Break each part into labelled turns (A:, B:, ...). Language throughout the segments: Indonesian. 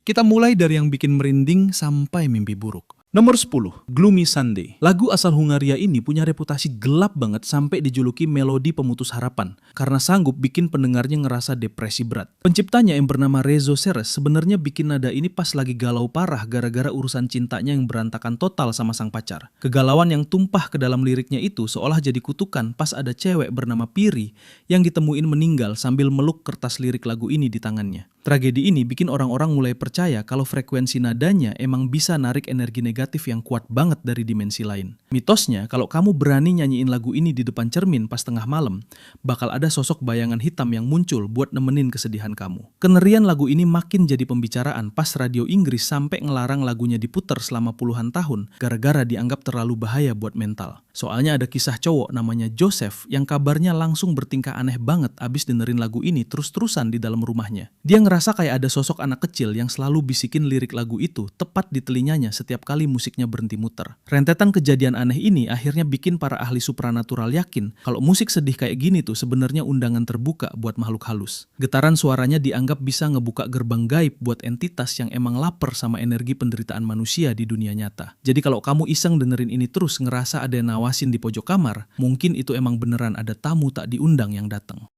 A: Kita mulai dari yang bikin merinding sampai mimpi buruk. Nomor 10, Gloomy Sunday. Lagu asal Hungaria ini punya reputasi gelap banget sampai dijuluki melodi pemutus harapan karena sanggup bikin pendengarnya ngerasa depresi berat. Penciptanya yang bernama Rezo Seres sebenarnya bikin nada ini pas lagi galau parah gara-gara urusan cintanya yang berantakan total sama sang pacar. Kegalauan yang tumpah ke dalam liriknya itu seolah jadi kutukan pas ada cewek bernama Piri yang ditemuin meninggal sambil meluk kertas lirik lagu ini di tangannya. Tragedi ini bikin orang-orang mulai percaya kalau frekuensi nadanya emang bisa narik energi negatif yang kuat banget dari dimensi lain. Mitosnya, kalau kamu berani nyanyiin lagu ini di depan cermin pas tengah malam, bakal ada sosok bayangan hitam yang muncul buat nemenin kesedihan kamu. Kengerian lagu ini makin jadi pembicaraan pas radio Inggris sampai ngelarang lagunya diputar selama puluhan tahun gara-gara dianggap terlalu bahaya buat mental. Soalnya ada kisah cowok namanya Joseph yang kabarnya langsung bertingkah aneh banget abis dengerin lagu ini terus-terusan di dalam rumahnya. Dia ngerasa kayak ada sosok anak kecil yang selalu bisikin lirik lagu itu tepat di telinganya setiap kali musiknya berhenti muter. Rentetan kejadian aneh ini akhirnya bikin para ahli supranatural yakin kalau musik sedih kayak gini tuh sebenarnya undangan terbuka buat makhluk halus. Getaran suaranya dianggap bisa ngebuka gerbang gaib buat entitas yang emang lapar sama energi penderitaan manusia di dunia nyata. Jadi kalau kamu iseng dengerin ini terus ngerasa ada yang nawasin di pojok kamar, mungkin itu emang beneran ada tamu tak diundang yang datang.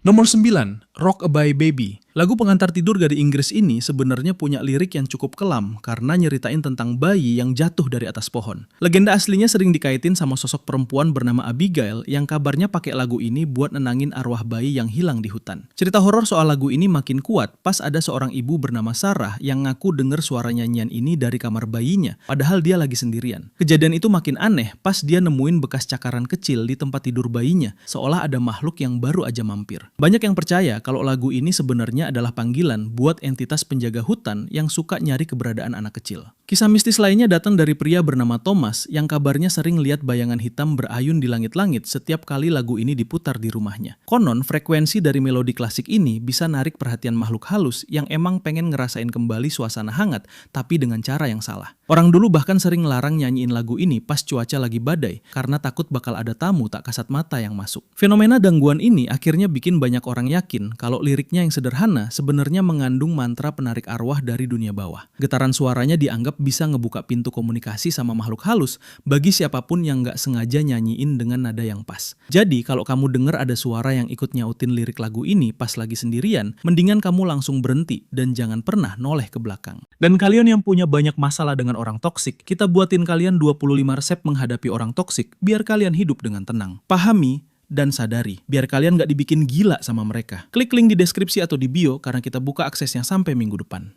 A: Nomor 9, Rock-A-Bye Baby. Lagu pengantar tidur gadis Inggris ini sebenarnya punya lirik yang cukup kelam karena nyeritain tentang bayi yang jatuh dari atas pohon. Legenda aslinya sering dikaitin sama sosok perempuan bernama Abigail yang kabarnya pakai lagu ini buat nenangin arwah bayi yang hilang di hutan. Cerita horor soal lagu ini makin kuat pas ada seorang ibu bernama Sarah yang ngaku denger suara nyanyian ini dari kamar bayinya, padahal dia lagi sendirian. Kejadian itu makin aneh pas dia nemuin bekas cakaran kecil di tempat tidur bayinya, seolah ada makhluk yang baru aja mampir. Banyak yang percaya kalau lagu ini sebenarnya adalah panggilan buat entitas penjaga hutan yang suka nyari keberadaan anak kecil. Kisah mistis lainnya datang dari pria bernama Thomas yang kabarnya sering lihat bayangan hitam berayun di langit-langit setiap kali lagu ini diputar di rumahnya. Konon, frekuensi dari melodi klasik ini bisa narik perhatian makhluk halus yang emang pengen ngerasain kembali suasana hangat, tapi dengan cara yang salah. Orang dulu bahkan sering ngelarang nyanyiin lagu ini pas cuaca lagi badai, karena takut bakal ada tamu tak kasat mata yang masuk. Fenomena gangguan ini akhirnya bikin banyak orang yakin kalau liriknya yang sederhana sebenarnya mengandung mantra penarik arwah dari dunia bawah. Getaran suaranya dianggap bisa ngebuka pintu komunikasi sama makhluk halus bagi siapapun yang nggak sengaja nyanyiin dengan nada yang pas. Jadi kalau kamu denger ada suara yang ikut nyautin lirik lagu ini pas lagi sendirian, mendingan kamu langsung berhenti dan jangan pernah noleh ke belakang. Dan kalian yang punya banyak masalah dengan orang toksik, kita buatin kalian 25 resep menghadapi orang toksik biar kalian hidup dengan tenang. Pahami dan sadari, biar kalian gak dibikin gila sama mereka. Klik link di deskripsi atau di bio karena kita buka aksesnya sampai minggu depan.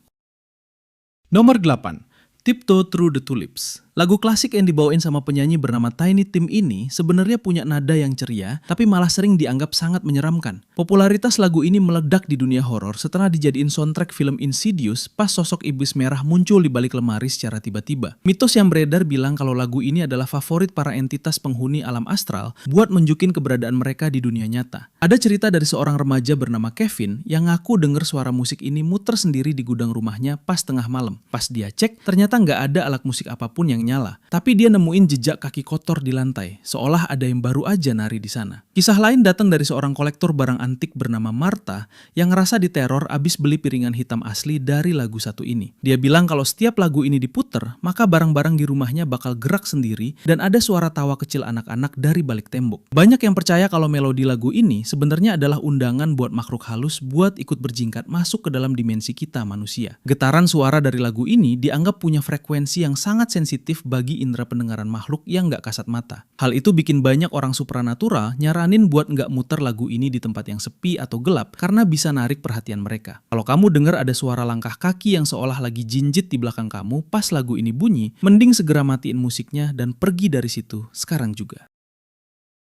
A: Nomor 8, Tiptoe Through the Tulips. Lagu klasik yang dibawain sama penyanyi bernama Tiny Tim ini sebenarnya punya nada yang ceria, tapi malah sering dianggap sangat menyeramkan. Popularitas lagu ini meledak di dunia horor setelah dijadiin soundtrack film Insidious pas sosok iblis merah muncul di balik lemari secara tiba-tiba. Mitos yang beredar bilang kalau lagu ini adalah favorit para entitas penghuni alam astral buat menunjukin keberadaan mereka di dunia nyata. Ada cerita dari seorang remaja bernama Kevin yang ngaku denger suara musik ini muter sendiri di gudang rumahnya pas tengah malam. Pas dia cek, ternyata nggak ada alat musik apapun yang nyala, tapi dia nemuin jejak kaki kotor di lantai, seolah ada yang baru aja nari di sana. Kisah lain datang dari seorang kolektor barang antik bernama Martha yang ngerasa diteror abis beli piringan hitam asli dari lagu satu ini. Dia bilang kalau setiap lagu ini diputer, maka barang-barang di rumahnya bakal gerak sendiri dan ada suara tawa kecil anak-anak dari balik tembok. Banyak yang percaya kalau melodi lagu ini sebenarnya adalah undangan buat makhluk halus buat ikut berjingkat masuk ke dalam dimensi kita manusia. Getaran suara dari lagu ini dianggap punya frekuensi yang sangat sensitif bagi indera pendengaran makhluk yang nggak kasat mata. Hal itu bikin banyak orang supranatural nyaranin buat nggak muter lagu ini di tempat yang sepi atau gelap karena bisa narik perhatian mereka. Kalau kamu dengar ada suara langkah kaki yang seolah lagi jinjit di belakang kamu pas lagu ini bunyi, mending segera matiin musiknya dan pergi dari situ sekarang juga.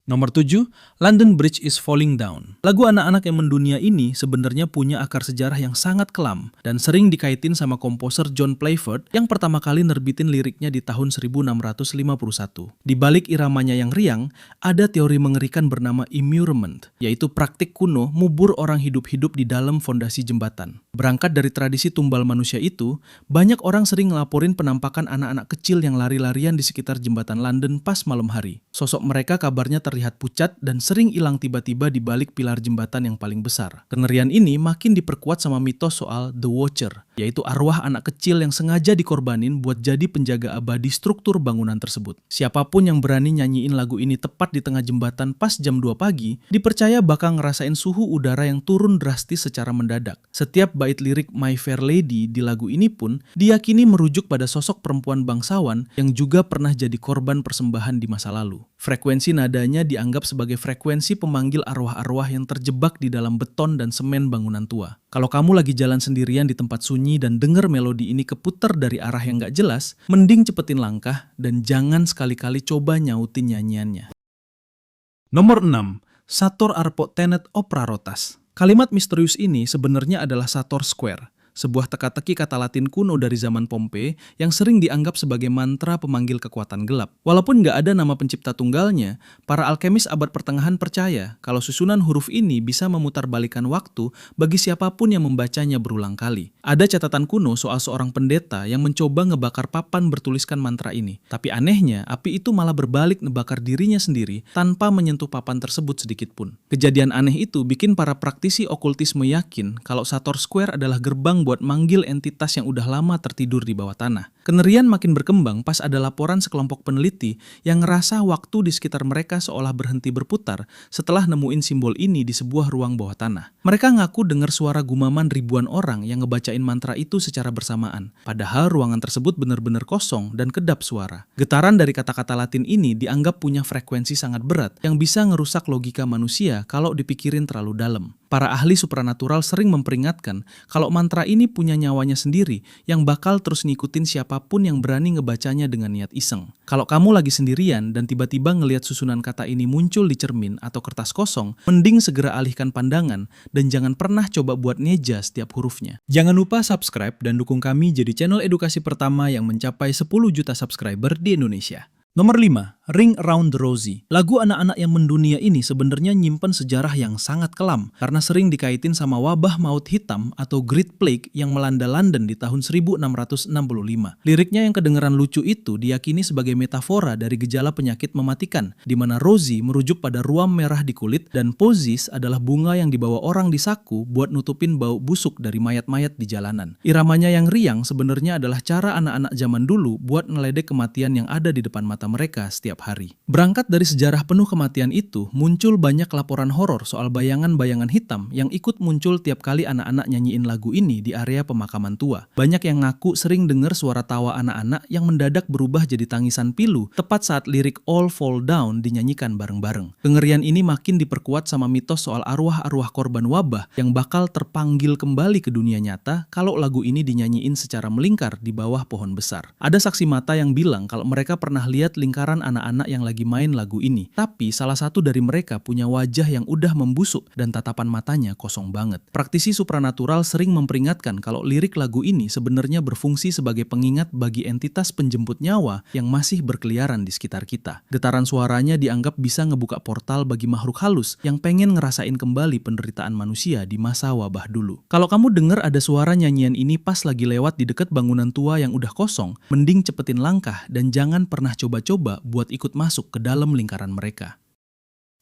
A: Nomor 7, London Bridge is Falling Down. Lagu anak-anak yang mendunia ini sebenarnya punya akar sejarah yang sangat kelam dan sering dikaitin sama komposer John Playford yang pertama kali nerbitin liriknya di tahun 1651. Di balik iramanya yang riang, ada teori mengerikan bernama immurement, yaitu praktik kuno mubur orang hidup-hidup di dalam fondasi jembatan. Berangkat dari tradisi tumbal manusia itu, banyak orang sering ngelaporin penampakan anak-anak kecil yang lari-larian di sekitar jembatan London pas malam hari. Sosok mereka kabarnya terlihat pucat dan sering hilang tiba-tiba di balik pilar jembatan yang paling besar. Kengerian ini makin diperkuat sama mitos soal The Watcher, yaitu arwah anak kecil yang sengaja dikorbanin buat jadi penjaga abadi struktur bangunan tersebut. Siapapun yang berani nyanyiin lagu ini tepat di tengah jembatan pas jam 2 pagi, dipercaya bakal ngerasain suhu udara yang turun drastis secara mendadak. Setiap bait lirik My Fair Lady di lagu ini pun diyakini merujuk pada sosok perempuan bangsawan yang juga pernah jadi korban persembahan di masa lalu. Frekuensi nadanya dianggap sebagai frekuensi pemanggil arwah-arwah yang terjebak di dalam beton dan semen bangunan tua. Kalau kamu lagi jalan sendirian di tempat sunyi dan denger melodi ini keputar dari arah yang gak jelas, mending cepetin langkah dan jangan sekali-kali coba nyautin nyanyiannya. Nomor 6. Sator Arpo Tenet Opera Rotas. Kalimat misterius ini sebenarnya adalah Sator Square, sebuah teka-teki kata Latin kuno dari zaman Pompei yang sering dianggap sebagai mantra pemanggil kekuatan gelap. Walaupun nggak ada nama pencipta tunggalnya, para alkemis abad pertengahan percaya kalau susunan huruf ini bisa memutarbalikkan waktu bagi siapapun yang membacanya berulang kali. Ada catatan kuno soal seorang pendeta yang mencoba ngebakar papan bertuliskan mantra ini. Tapi anehnya, api itu malah berbalik ngebakar dirinya sendiri tanpa menyentuh papan tersebut sedikit pun. Kejadian aneh itu bikin para praktisi okultisme yakin kalau Sator Square adalah gerbang buat manggil entitas yang udah lama tertidur di bawah tanah. Kenerian makin berkembang pas ada laporan sekelompok peneliti yang ngerasa waktu di sekitar mereka seolah berhenti berputar setelah nemuin simbol ini di sebuah ruang bawah tanah. Mereka ngaku dengar suara gumaman ribuan orang yang ngebacain mantra itu secara bersamaan. Padahal ruangan tersebut benar-benar kosong dan kedap suara. Getaran dari kata-kata Latin ini dianggap punya frekuensi sangat berat yang bisa ngerusak logika manusia kalau dipikirin terlalu dalam. Para ahli supranatural sering memperingatkan kalau mantra ini punya nyawanya sendiri yang bakal terus ngikutin siapapun yang berani ngebacanya dengan niat iseng. Kalau kamu lagi sendirian dan tiba-tiba ngelihat susunan kata ini muncul di cermin atau kertas kosong, mending segera alihkan pandangan dan jangan pernah coba buat ngeja setiap hurufnya. Jangan lupa subscribe dan dukung kami jadi channel edukasi pertama yang mencapai 10 juta subscriber di Indonesia. Nomor 5, Ring Around the Rosie. Lagu anak-anak yang mendunia ini sebenarnya nyimpen sejarah yang sangat kelam karena sering dikaitin sama wabah maut hitam atau Great Plague yang melanda London di tahun 1665. Liriknya yang kedengeran lucu itu diyakini sebagai metafora dari gejala penyakit mematikan, di mana Rosie merujuk pada ruam merah di kulit dan posies adalah bunga yang dibawa orang di saku buat nutupin bau busuk dari mayat-mayat di jalanan. Iramanya yang riang sebenarnya adalah cara anak-anak zaman dulu buat ngeledek kematian yang ada di depan mata mereka setiap hari. Berangkat dari sejarah penuh kematian itu, muncul banyak laporan horor soal bayangan-bayangan hitam yang ikut muncul tiap kali anak-anak nyanyiin lagu ini di area pemakaman tua. Banyak yang ngaku sering dengar suara tawa anak-anak yang mendadak berubah jadi tangisan pilu tepat saat lirik All Fall Down dinyanyikan bareng-bareng. Kengerian ini makin diperkuat sama mitos soal arwah-arwah korban wabah yang bakal terpanggil kembali ke dunia nyata kalau lagu ini dinyanyiin secara melingkar di bawah pohon besar. Ada saksi mata yang bilang kalau mereka pernah lihat lingkaran anak-anak yang lagi main lagu ini. Tapi salah satu dari mereka punya wajah yang udah membusuk dan tatapan matanya kosong banget. Praktisi supranatural sering memperingatkan kalau lirik lagu ini sebenarnya berfungsi sebagai pengingat bagi entitas penjemput nyawa yang masih berkeliaran di sekitar kita. Getaran suaranya dianggap bisa ngebuka portal bagi makhluk halus yang pengen ngerasain kembali penderitaan manusia di masa wabah dulu. Kalau kamu dengar ada suara nyanyian ini pas lagi lewat di dekat bangunan tua yang udah kosong, mending cepetin langkah dan jangan pernah coba-coba buat ikut masuk ke dalam lingkaran mereka.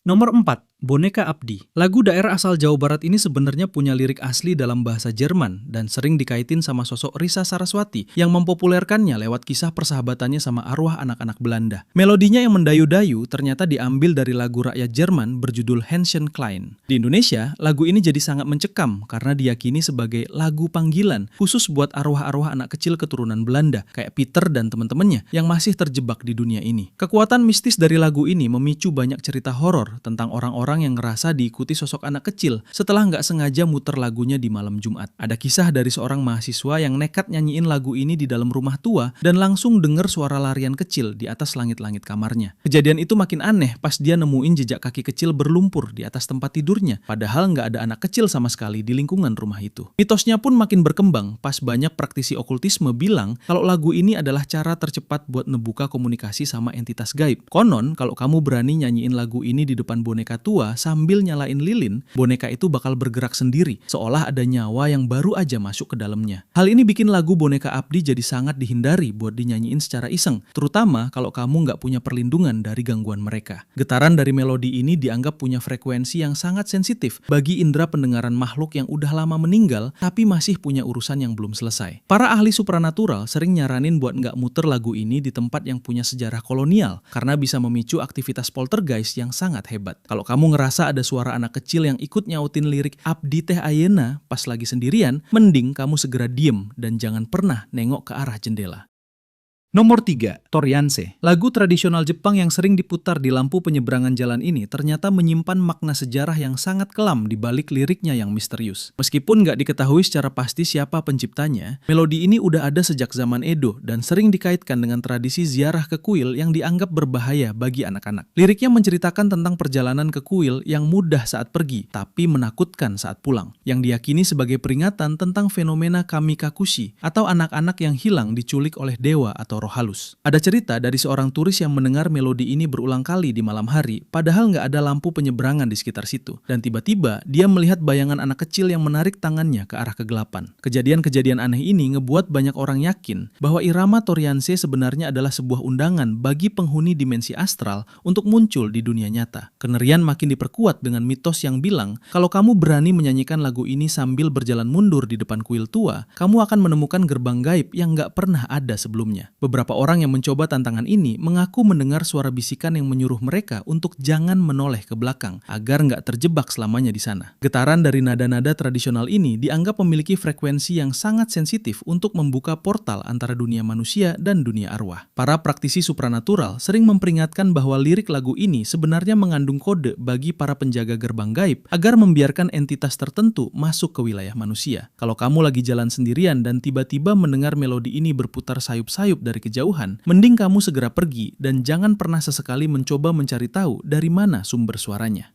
A: Nomor 4, Boneka Abdi. Lagu daerah asal Jawa Barat ini sebenarnya punya lirik asli dalam bahasa Jerman dan sering dikaitin sama sosok Risa Saraswati yang mempopulerkannya lewat kisah persahabatannya sama arwah anak-anak Belanda. Melodinya yang mendayu-dayu ternyata diambil dari lagu rakyat Jerman berjudul Hähnchen Klein. Di Indonesia, lagu ini jadi sangat mencekam karena diyakini sebagai lagu panggilan khusus buat arwah-arwah anak kecil keturunan Belanda kayak Peter dan teman-temannya yang masih terjebak di dunia ini. Kekuatan mistis dari lagu ini memicu banyak cerita horor tentang orang-orang yang ngerasa diikuti sosok anak kecil setelah nggak sengaja muter lagunya di malam Jumat. Ada kisah dari seorang mahasiswa yang nekat nyanyiin lagu ini di dalam rumah tua dan langsung denger suara larian kecil di atas langit-langit kamarnya. Kejadian itu makin aneh pas dia nemuin jejak kaki kecil berlumpur di atas tempat tidurnya, padahal nggak ada anak kecil sama sekali di lingkungan rumah itu. Mitosnya pun makin berkembang pas banyak praktisi okultisme bilang kalau lagu ini adalah cara tercepat buat ngebuka komunikasi sama entitas gaib. Konon, kalau kamu berani nyanyiin lagu ini di depan boneka tua sambil nyalain lilin, boneka itu bakal bergerak sendiri, seolah ada nyawa yang baru aja masuk ke dalamnya. Hal ini bikin lagu Boneka Abdi jadi sangat dihindari buat dinyanyiin secara iseng, terutama kalau kamu nggak punya perlindungan dari gangguan mereka. Getaran dari melodi ini dianggap punya frekuensi yang sangat sensitif bagi indera pendengaran makhluk yang udah lama meninggal tapi masih punya urusan yang belum selesai. Para ahli supranatural sering nyaranin buat nggak muter lagu ini di tempat yang punya sejarah kolonial karena bisa memicu aktivitas poltergeist yang sangat hebat. Kalau kamu ngerasa ada suara anak kecil yang ikut nyautin lirik Abdi Teh Ayeuna pas lagi sendirian, mending kamu segera diem dan jangan pernah nengok ke arah jendela. Nomor 3, Torianse. Lagu tradisional Jepang yang sering diputar di lampu penyeberangan jalan ini ternyata menyimpan makna sejarah yang sangat kelam di balik liriknya yang misterius. Meskipun nggak diketahui secara pasti siapa penciptanya, melodi ini udah ada sejak zaman Edo dan sering dikaitkan dengan tradisi ziarah ke kuil yang dianggap berbahaya bagi anak-anak. Liriknya menceritakan tentang perjalanan ke kuil yang mudah saat pergi, tapi menakutkan saat pulang, yang diyakini sebagai peringatan tentang fenomena kamikakushi atau anak-anak yang hilang diculik oleh dewa atau roh halus. Ada cerita dari seorang turis yang mendengar melodi ini berulang kali di malam hari, padahal nggak ada lampu penyeberangan di sekitar situ. Dan tiba-tiba dia melihat bayangan anak kecil yang menarik tangannya ke arah kegelapan. Kejadian-kejadian aneh ini ngebuat banyak orang yakin bahwa irama Torianse sebenarnya adalah sebuah undangan bagi penghuni dimensi astral untuk muncul di dunia nyata. Kengerian makin diperkuat dengan mitos yang bilang kalau kamu berani menyanyikan lagu ini sambil berjalan mundur di depan kuil tua, kamu akan menemukan gerbang gaib yang nggak pernah ada sebelumnya. Beberapa orang yang mencoba tantangan ini mengaku mendengar suara bisikan yang menyuruh mereka untuk jangan menoleh ke belakang agar nggak terjebak selamanya di sana. Getaran dari nada-nada tradisional ini dianggap memiliki frekuensi yang sangat sensitif untuk membuka portal antara dunia manusia dan dunia arwah. Para praktisi supranatural sering memperingatkan bahwa lirik lagu ini sebenarnya mengandung kode bagi para penjaga gerbang gaib agar membiarkan entitas tertentu masuk ke wilayah manusia. Kalau kamu lagi jalan sendirian dan tiba-tiba mendengar melodi ini berputar sayup-sayup dari kejauhan, mending kamu segera pergi dan jangan pernah sesekali mencoba mencari tahu dari mana sumber suaranya.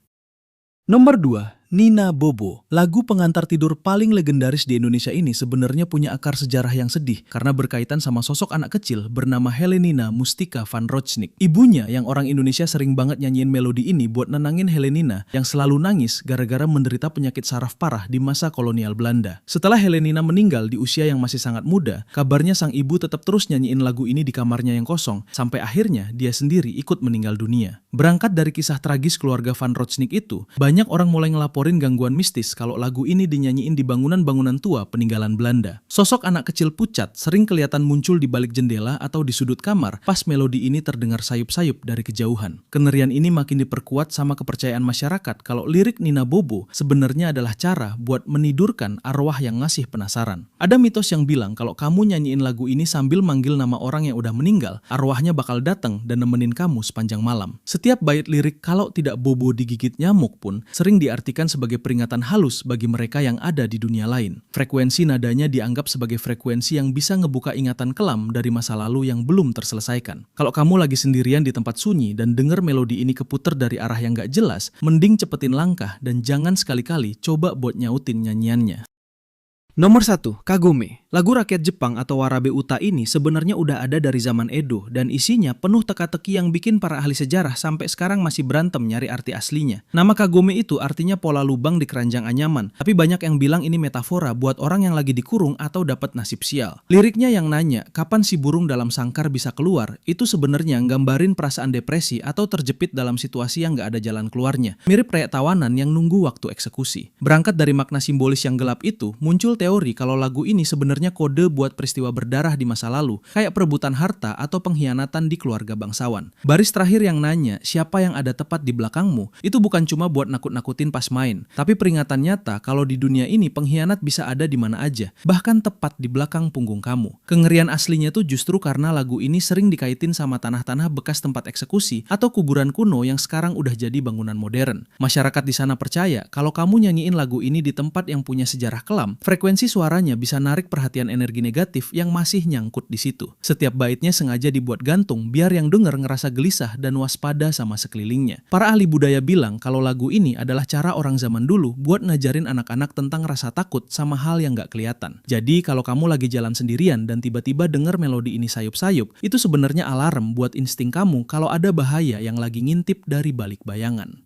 A: Nomor 2, Nina Bobo. Lagu pengantar tidur paling legendaris di Indonesia ini sebenarnya punya akar sejarah yang sedih karena berkaitan sama sosok anak kecil bernama Helenina Mustika van Rooijnek. Ibunya yang orang Indonesia sering banget nyanyiin melodi ini buat nenangin Helenina yang selalu nangis gara-gara menderita penyakit saraf parah di masa kolonial Belanda. Setelah Helenina meninggal di usia yang masih sangat muda, kabarnya sang ibu tetap terus nyanyiin lagu ini di kamarnya yang kosong sampai akhirnya dia sendiri ikut meninggal dunia. Berangkat dari kisah tragis keluarga van Rooijnek itu, banyak orang mulai ngelaporin gangguan mistis kalau lagu ini dinyanyiin di bangunan-bangunan tua peninggalan Belanda. Sosok anak kecil pucat sering kelihatan muncul di balik jendela atau di sudut kamar pas melodi ini terdengar sayup-sayup dari kejauhan. Kengerian ini makin diperkuat sama kepercayaan masyarakat kalau lirik Nina Bobo sebenarnya adalah cara buat menidurkan arwah yang ngasih penasaran. Ada mitos yang bilang kalau kamu nyanyiin lagu ini sambil manggil nama orang yang udah meninggal, arwahnya bakal datang dan nemenin kamu sepanjang malam. Setiap bait lirik kalau tidak bobo digigit nyamuk pun sering diartikan sebagai peringatan halus bagi mereka yang ada di dunia lain. Frekuensi nadanya dianggap sebagai frekuensi yang bisa ngebuka ingatan kelam dari masa lalu yang belum terselesaikan. Kalau kamu lagi sendirian di tempat sunyi dan denger melodi ini keputer dari arah yang gak jelas, mending cepetin langkah dan jangan sekali-kali coba buat nyautin nyanyiannya. Nomor 1, Kagome. Lagu rakyat Jepang atau Warabe Uta ini sebenarnya udah ada dari zaman Edo dan isinya penuh teka-teki yang bikin para ahli sejarah sampai sekarang masih berantem nyari arti aslinya. Nama Kagome itu artinya pola lubang di keranjang anyaman, tapi banyak yang bilang ini metafora buat orang yang lagi dikurung atau dapat nasib sial. Liriknya yang nanya, kapan si burung dalam sangkar bisa keluar, itu sebenarnya nggambarin perasaan depresi atau terjepit dalam situasi yang gak ada jalan keluarnya. Mirip kayak tawanan yang nunggu waktu eksekusi. Berangkat dari makna simbolis yang gelap itu, muncul teori kalau lagu ini sebenarnya kode buat peristiwa berdarah di masa lalu, kayak perebutan harta atau pengkhianatan di keluarga bangsawan. Baris terakhir yang nanya, siapa yang ada tepat di belakangmu, itu bukan cuma buat nakut-nakutin pas main, tapi peringatan nyata kalau di dunia ini pengkhianat bisa ada di mana aja, bahkan tepat di belakang punggung kamu. Kengerian aslinya tuh justru karena lagu ini sering dikaitin sama tanah-tanah bekas tempat eksekusi atau kuburan kuno yang sekarang udah jadi bangunan modern. Masyarakat di sana percaya kalau kamu nyanyiin lagu ini di tempat yang punya sejarah kelam, frekuensi suaranya bisa narik perhatian energi negatif yang masih nyangkut di situ. Setiap baitnya sengaja dibuat gantung biar yang denger ngerasa gelisah dan waspada sama sekelilingnya. Para ahli budaya bilang kalau lagu ini adalah cara orang zaman dulu buat ngajarin anak-anak tentang rasa takut sama hal yang gak kelihatan. Jadi kalau kamu lagi jalan sendirian dan tiba-tiba denger melodi ini sayup-sayup, itu sebenarnya alarm buat insting kamu kalau ada bahaya yang lagi ngintip dari balik bayangan.